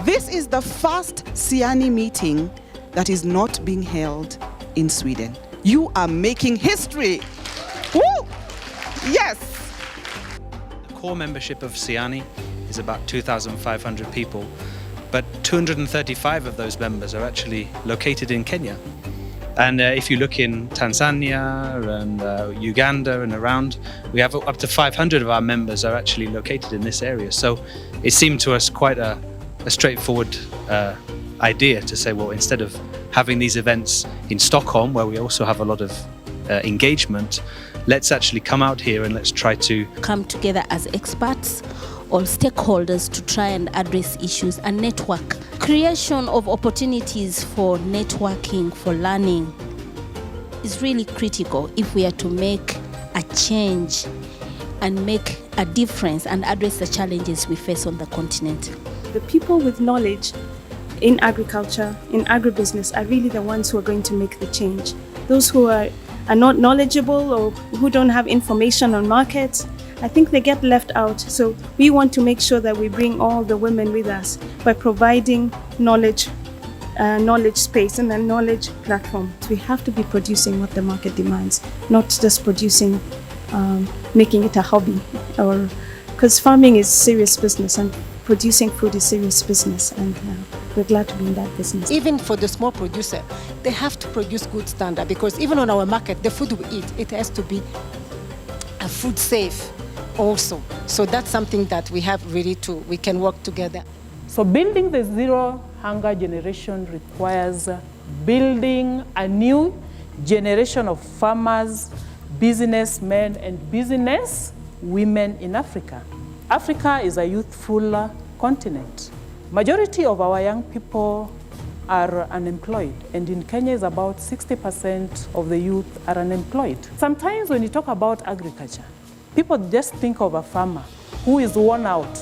This is the first SIANI meeting that is not being held in Sweden. You are making history. Woo! Yes. The core membership of SIANI is about 2,500 people, but 235 of those members are actually located in Kenya. And if you look in Tanzania and Uganda and around, we have up to 500 of our members are actually located in this area. So it seemed to us quite a straightforward idea to say, well, instead of having these events in Stockholm, where we also have a lot of engagement, let's actually come out here and let's try to come together as experts or stakeholders to try and address issues and network. Creation of opportunities for networking, for learning is really critical if we are to make a change and make a difference and address the challenges we face on the continent. The people with knowledge in agriculture, in agribusiness, are really the ones who are going to make the change. Those who are not knowledgeable or who don't have information on markets, I think they get left out. So we want to make sure that we bring all the women with us by providing knowledge space and a knowledge platform. We have to be producing what the market demands, not just producing, making it a hobby, or because farming is serious business and producing food is serious business, and we're glad to be in that business. Even for the small producer, they have to produce good standard, because even on our market, the food we eat, it has to be a food safe also. So that's something that we have really we can work together. So building the zero hunger generation requires building a new generation of farmers, businessmen and business women in Africa. Africa is a youthful continent. Majority of our young people are unemployed, and in Kenya is about 60% of the youth are unemployed. Sometimes when you talk about agriculture, people just think of a farmer who is worn out,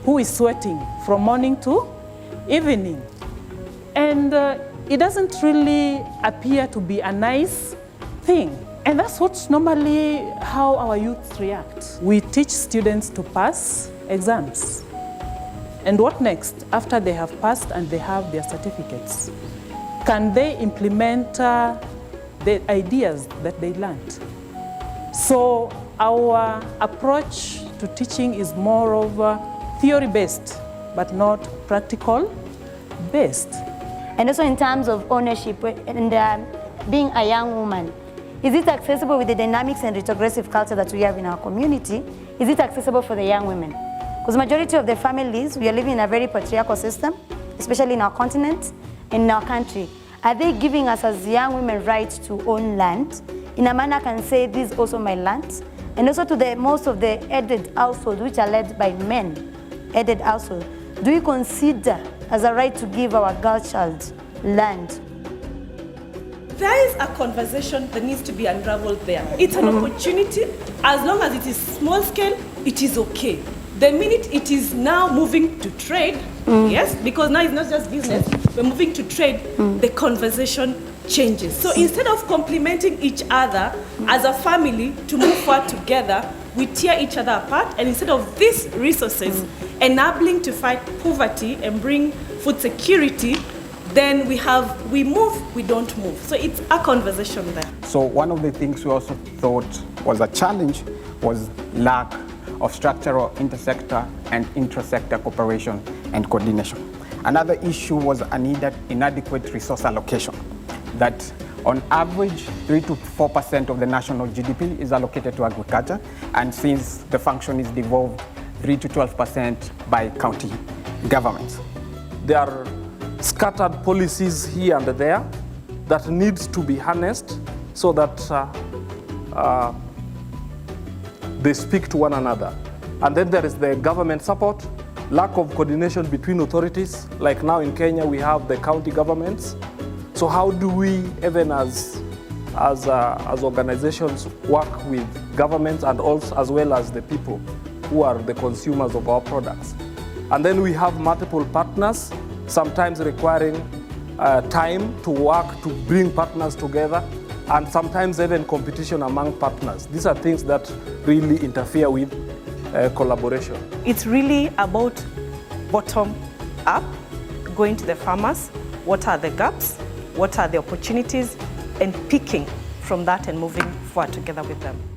who is sweating from morning to evening. And it doesn't really appear to be a nice thing. And that's what normally how our youth react. We teach students to pass exams. And what next? After they have passed and they have their certificates, can they implement the ideas that they learned? So our approach to teaching is more of theory-based, but not practical-based. And also in terms of ownership and being a young woman, is it accessible with the dynamics and retrogressive culture that we have in our community? Is it accessible for the young women? Because majority of the families, we are living in a very patriarchal system, especially in our continent and in our country. Are they giving us as young women rights to own land? In a manner I can say, this is also my land. And also to most of the aided households, which are led by men, aided households, do we consider as a right to give our girl child land? There is a conversation that needs to be unraveled there. It's an opportunity. As long as it is small scale, it is okay. The minute it is now moving to trade, yes, because now it's not just business, we're moving to trade, the conversation changes. So instead of complementing each other as a family to move forward together, we tear each other apart, and instead of these resources enabling to fight poverty and bring food security, then we move, we don't move. So it's a conversation there. So one of the things we also thought was a challenge was lack of structural intersector and intrasector cooperation and coordination. Another issue was inadequate resource allocation, that on average 3 to 4% of the national GDP is allocated to agriculture, and since the function is devolved 3 to 12% by county governments. There are scattered policies here and there that needs to be harnessed so that they speak to one another. And then there is the government support, lack of coordination between authorities. Like now in Kenya, we have the county governments. So how do we, even as organizations, work with governments and also as well as the people who are the consumers of our products? And then we have multiple partners, sometimes requiring time to work to bring partners together, and sometimes even competition among partners. These are things that really interfere with collaboration. It's really about bottom up, going to the farmers, what are the gaps, what are the opportunities, and picking from that and moving forward together with them.